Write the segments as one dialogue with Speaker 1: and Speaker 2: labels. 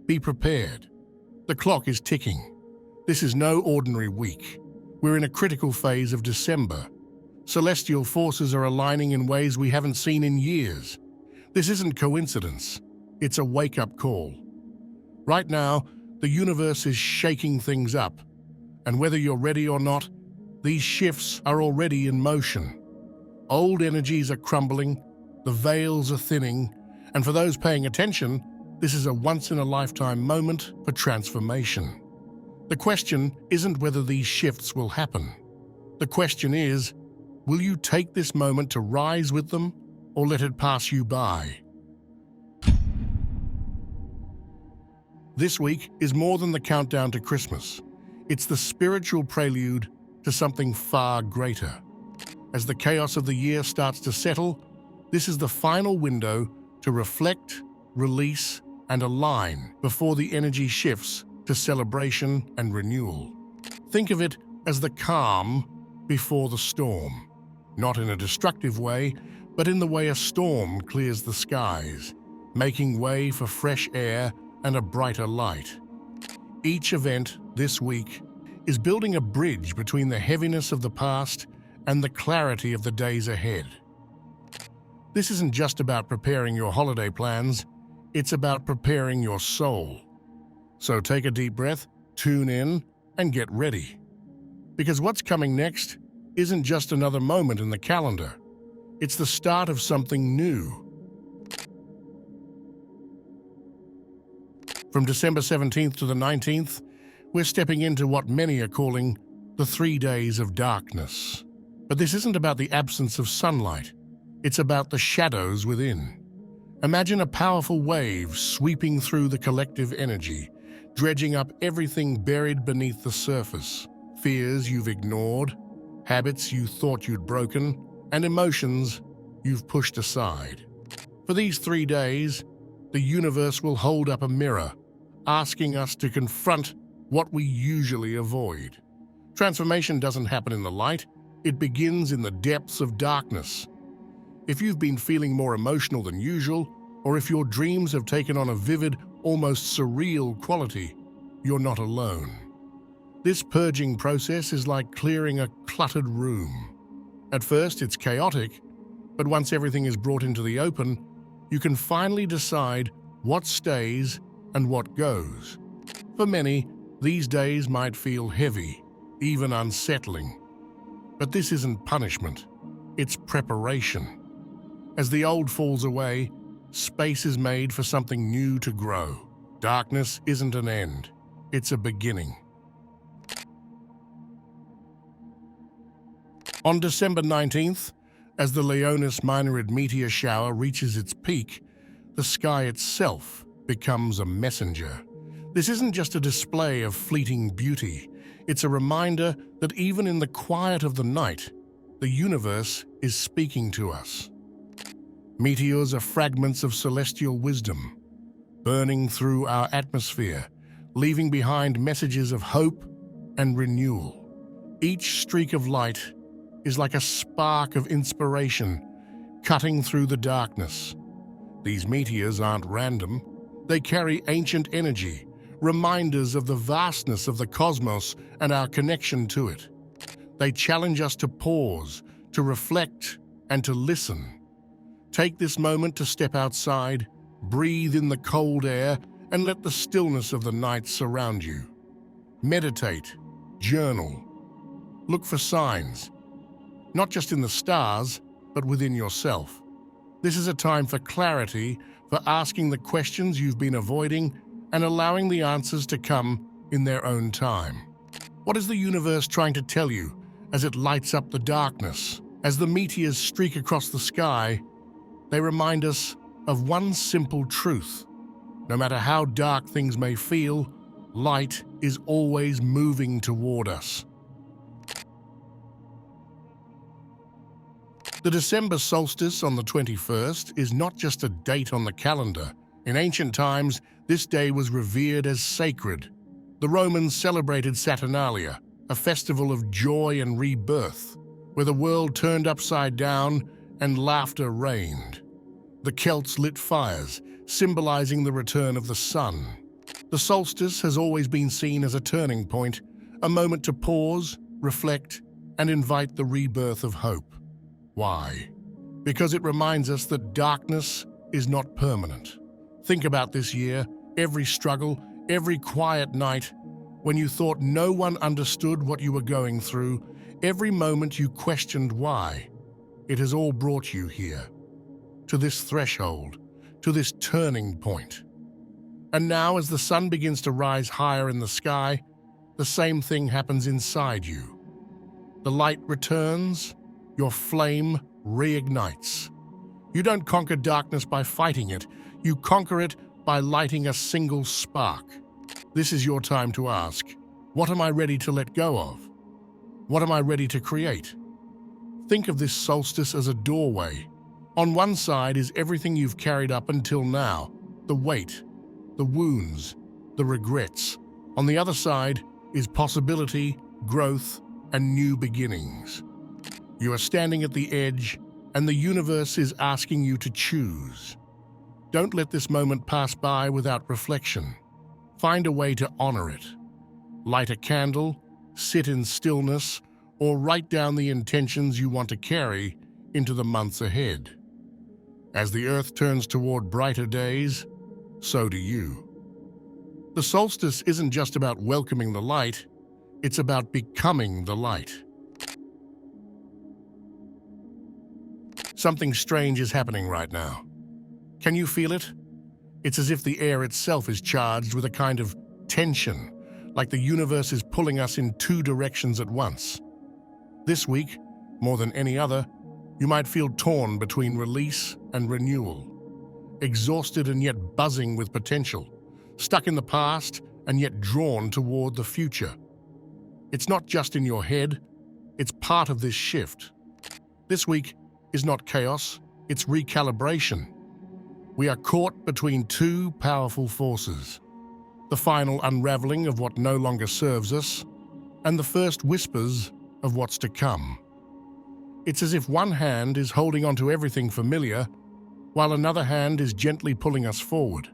Speaker 1: Be prepared. The clock is ticking. This is no ordinary week. We're in a critical phase of December. Celestial forces are aligning in ways we haven't seen in years. This isn't coincidence. It's a wake-up call. Right now, the universe is shaking things up. And whether you're ready or not, these shifts are already in motion. Old energies are crumbling, the veils are thinning, and for those paying attention, this is a once-in-a-lifetime moment for transformation. The question isn't whether these shifts will happen. The question is, will you take this moment to rise with them or let it pass you by? This week is more than the countdown to Christmas. It's the spiritual prelude to something far greater. As the chaos of the year starts to settle, this is the final window to reflect, release, and align before the energy shifts to celebration and renewal. Think of it as the calm before the storm. Not in a destructive way, but in the way a storm clears the skies, making way for fresh air and a brighter light. Each event this week is building a bridge between the heaviness of the past and the clarity of the days ahead. This isn't just about preparing your holiday plans, it's about preparing your soul. So take a deep breath, tune in, and get ready. Because what's coming next isn't just another moment in the calendar. It's the start of something new. From December 17th to the 19th, we're stepping into what many are calling the 3 days of darkness. But this isn't about the absence of sunlight. It's about the shadows within. Imagine a powerful wave sweeping through the collective energy, dredging up everything buried beneath the surface. Fears you've ignored, habits you thought you'd broken, and emotions you've pushed aside. For these 3 days, the universe will hold up a mirror, asking us to confront what we usually avoid. Transformation doesn't happen in the light, it begins in the depths of darkness. If you've been feeling more emotional than usual, or if your dreams have taken on a vivid, almost surreal quality, you're not alone. This purging process is like clearing a cluttered room. At first, it's chaotic, but once everything is brought into the open, you can finally decide what stays and what goes. For many, these days might feel heavy, even unsettling. But this isn't punishment, it's preparation. As the old falls away, space is made for something new to grow. Darkness isn't an end, it's a beginning. On December 19th, as the Leonis Minorid meteor shower reaches its peak, the sky itself becomes a messenger. This isn't just a display of fleeting beauty, it's a reminder that even in the quiet of the night, the universe is speaking to us. Meteors are fragments of celestial wisdom, burning through our atmosphere, leaving behind messages of hope and renewal. Each streak of light is like a spark of inspiration, cutting through the darkness. These meteors aren't random. They carry ancient energy, reminders of the vastness of the cosmos and our connection to it. They challenge us to pause, to reflect, and to listen. Take this moment to step outside, breathe in the cold air, and let the stillness of the night surround you. Meditate, journal, look for signs, not just in the stars, but within yourself. This is a time for clarity, for asking the questions you've been avoiding and allowing the answers to come in their own time. What is the universe trying to tell you as it lights up the darkness? As the meteors streak across the sky, they remind us of one simple truth. No matter how dark things may feel, light is always moving toward us. The December solstice on the 21st is not just a date on the calendar. In ancient times, this day was revered as sacred. The Romans celebrated Saturnalia, a festival of joy and rebirth, where the world turned upside down and laughter reigned. The Celts lit fires, symbolizing the return of the sun. The solstice has always been seen as a turning point, a moment to pause, reflect, and invite the rebirth of hope. Why? Because it reminds us that darkness is not permanent. Think about this year, every struggle, every quiet night, when you thought no one understood what you were going through, every moment you questioned why. It has all brought you here, to this threshold, to this turning point. And now, as the sun begins to rise higher in the sky, the same thing happens inside you. The light returns, your flame reignites. You don't conquer darkness by fighting it, you conquer it by lighting a single spark. This is your time to ask, what am I ready to let go of? What am I ready to create? Think of this solstice as a doorway. On one side is everything you've carried up until now, the weight, the wounds, the regrets. On the other side is possibility, growth, and new beginnings. You are standing at the edge, and the universe is asking you to choose. Don't let this moment pass by without reflection. Find a way to honor it. Light a candle, sit in stillness, or write down the intentions you want to carry into the months ahead. As the earth turns toward brighter days, so do you. The solstice isn't just about welcoming the light, it's about becoming the light. Something strange is happening right now. Can you feel it? It's as if the air itself is charged with a kind of tension, like the universe is pulling us in two directions at once. This week, more than any other, you might feel torn between release and renewal, exhausted and yet buzzing with potential, stuck in the past and yet drawn toward the future. It's not just in your head, it's part of this shift. This week is not chaos, it's recalibration. We are caught between two powerful forces, the final unraveling of what no longer serves us, and the first whispers of what's to come. It's as if one hand is holding onto everything familiar, while another hand is gently pulling us forward.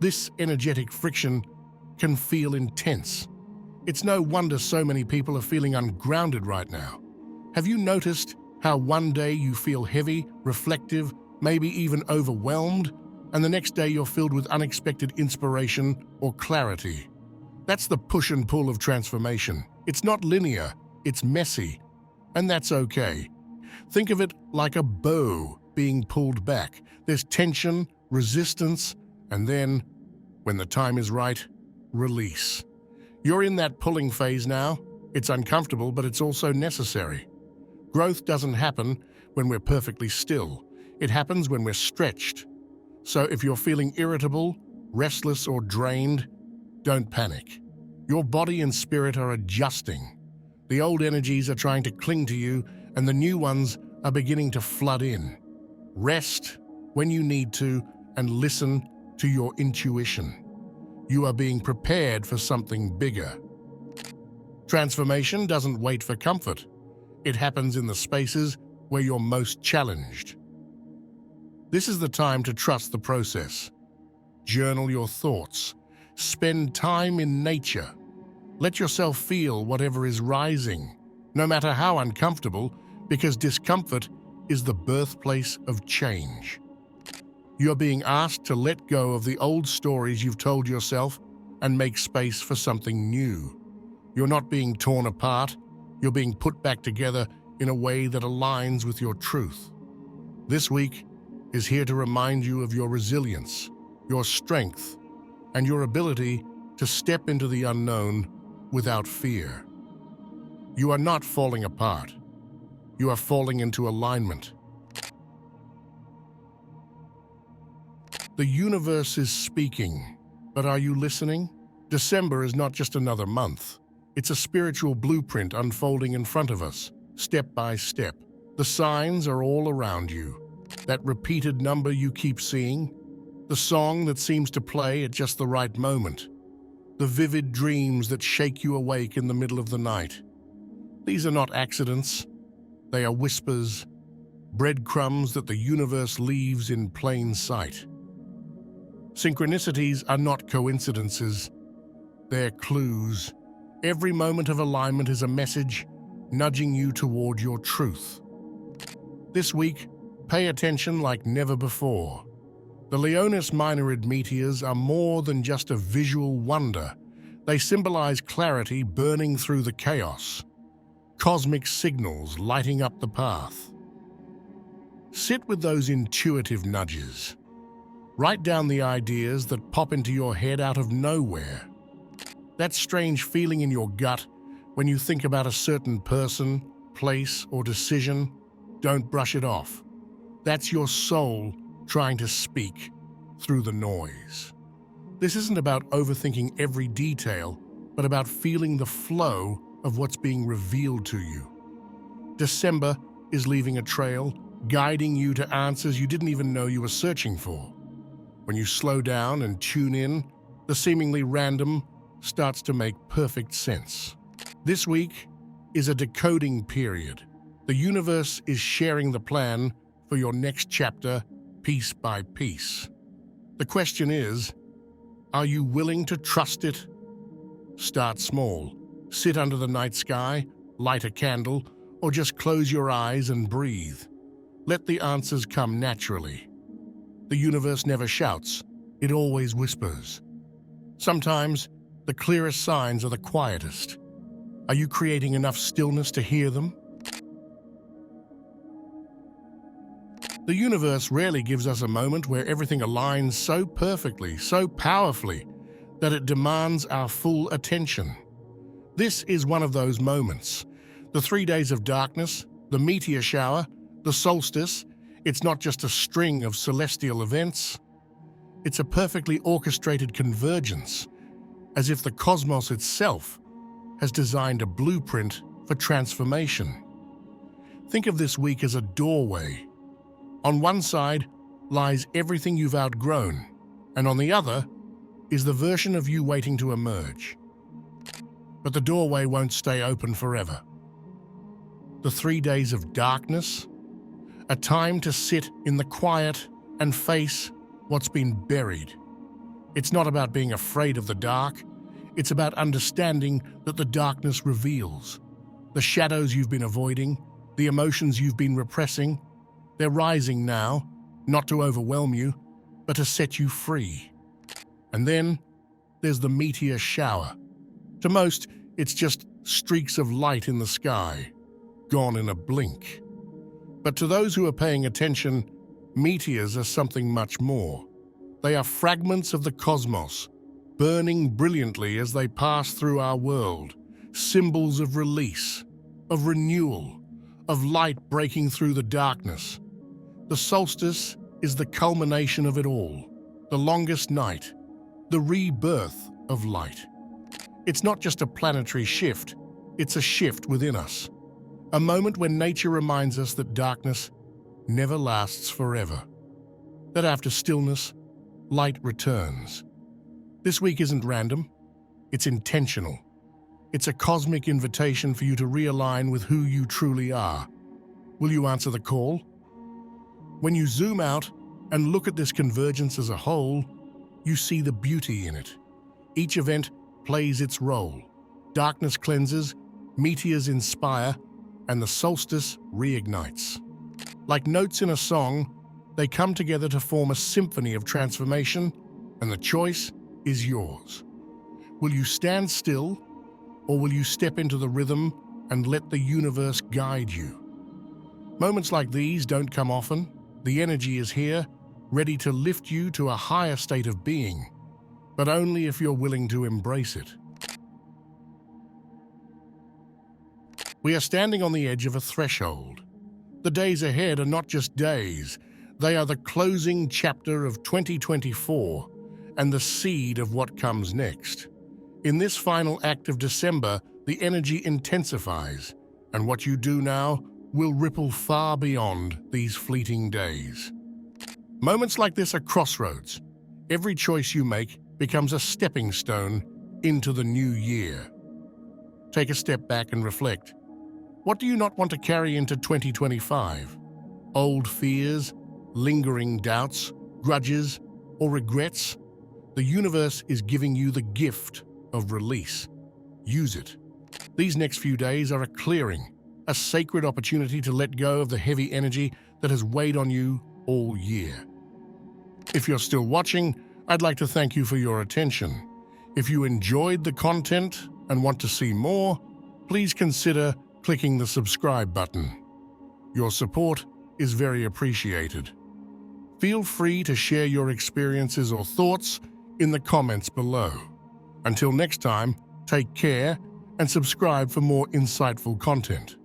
Speaker 1: This energetic friction can feel intense. It's no wonder so many people are feeling ungrounded right now. Have you noticed how one day you feel heavy, reflective, maybe even overwhelmed, and the next day you're filled with unexpected inspiration or clarity? That's the push and pull of transformation. It's not linear, it's messy, and that's okay. Think of it like a bow being pulled back. There's tension, resistance, and then, when the time is right, release. You're in that pulling phase now. It's uncomfortable, but it's also necessary. Growth doesn't happen when we're perfectly still. It happens when we're stretched. So if you're feeling irritable, restless, or drained, don't panic. Your body and spirit are adjusting. The old energies are trying to cling to you, and the new ones are beginning to flood in. Rest when you need to, and listen to your intuition. You are being prepared for something bigger. Transformation doesn't wait for comfort. It happens in the spaces where you're most challenged. This is the time to trust the process. Journal your thoughts. Spend time in nature. Let yourself feel whatever is rising, no matter how uncomfortable, because discomfort is the birthplace of change. You're being asked to let go of the old stories you've told yourself and make space for something new. You're not being torn apart, you're being put back together in a way that aligns with your truth. This week is here to remind you of your resilience, your strength, and your ability to step into the unknown without fear. You are not falling apart. You are falling into alignment. The universe is speaking, but are you listening? December is not just another month. It's a spiritual blueprint unfolding in front of us, step by step. The signs are all around you. That repeated number you keep seeing, the song that seems to play at just the right moment, the vivid dreams that shake you awake in the middle of the night. These are not accidents. They are whispers, breadcrumbs that the universe leaves in plain sight. Synchronicities are not coincidences, they're clues. Every moment of alignment is a message nudging you toward your truth. This week, pay attention like never before. The Leonis Minorid meteors are more than just a visual wonder. They symbolize clarity burning through the chaos, cosmic signals lighting up the path. Sit with those intuitive nudges. Write down the ideas that pop into your head out of nowhere. That strange feeling in your gut when you think about a certain person, place, or decision, don't brush it off. That's your soul trying to speak through the noise. This isn't about overthinking every detail, but about feeling the flow of what's being revealed to you. December is leaving a trail, guiding you to answers you didn't even know you were searching for. When you slow down and tune in, the seemingly random starts to make perfect sense. This week is a decoding period. The universe is sharing the plan for your next chapter, piece by piece. The question is, are you willing to trust it? Start small. Sit under the night sky, light a candle, or just close your eyes and breathe. Let the answers come naturally. The universe never shouts, it always whispers. Sometimes, the clearest signs are the quietest. Are you creating enough stillness to hear them? The universe rarely gives us a moment where everything aligns so perfectly, so powerfully, that it demands our full attention. This is one of those moments. The 3 days of darkness, the meteor shower, the solstice, it's not just a string of celestial events. It's a perfectly orchestrated convergence, as if the cosmos itself has designed a blueprint for transformation. Think of this week as a doorway. On one side lies everything you've outgrown, and on the other is the version of you waiting to emerge. But the doorway won't stay open forever. The 3 days of darkness, a time to sit in the quiet and face what's been buried. It's not about being afraid of the dark, it's about understanding that the darkness reveals. The shadows you've been avoiding, the emotions you've been repressing, they're rising now, not to overwhelm you, but to set you free. And then there's the meteor shower. To most, it's just streaks of light in the sky, gone in a blink. But to those who are paying attention, meteors are something much more. They are fragments of the cosmos, burning brilliantly as they pass through our world, symbols of release, of renewal, of light breaking through the darkness. The solstice is the culmination of it all, the longest night, the rebirth of light. It's not just a planetary shift, it's a shift within us. A moment when nature reminds us that darkness never lasts forever. That after stillness, light returns. This week isn't random, it's intentional. It's a cosmic invitation for you to realign with who you truly are. Will you answer the call? When you zoom out and look at this convergence as a whole, you see the beauty in it. Each event plays its role. Darkness cleanses, meteors inspire, and the solstice reignites. Like notes in a song, they come together to form a symphony of transformation, and the choice is yours. Will you stand still, or will you step into the rhythm and let the universe guide you? Moments like these don't come often. The energy is here, ready to lift you to a higher state of being, but only if you're willing to embrace it. We are standing on the edge of a threshold. The days ahead are not just days, they are the closing chapter of 2024 and the seed of what comes next. In this final act of December, the energy intensifies, and what you do now will ripple far beyond these fleeting days. Moments like this are crossroads. Every choice you make becomes a stepping stone into the new year. Take a step back and reflect. What do you not want to carry into 2025? Old fears, lingering doubts, grudges, or regrets? The universe is giving you the gift of release. Use it. These next few days are a clearing, a sacred opportunity to let go of the heavy energy that has weighed on you all year. If you're still watching, I'd like to thank you for your attention. If you enjoyed the content and want to see more, please consider clicking the subscribe button. Your support is very appreciated. Feel free to share your experiences or thoughts in the comments below. Until next time, take care and subscribe for more insightful content.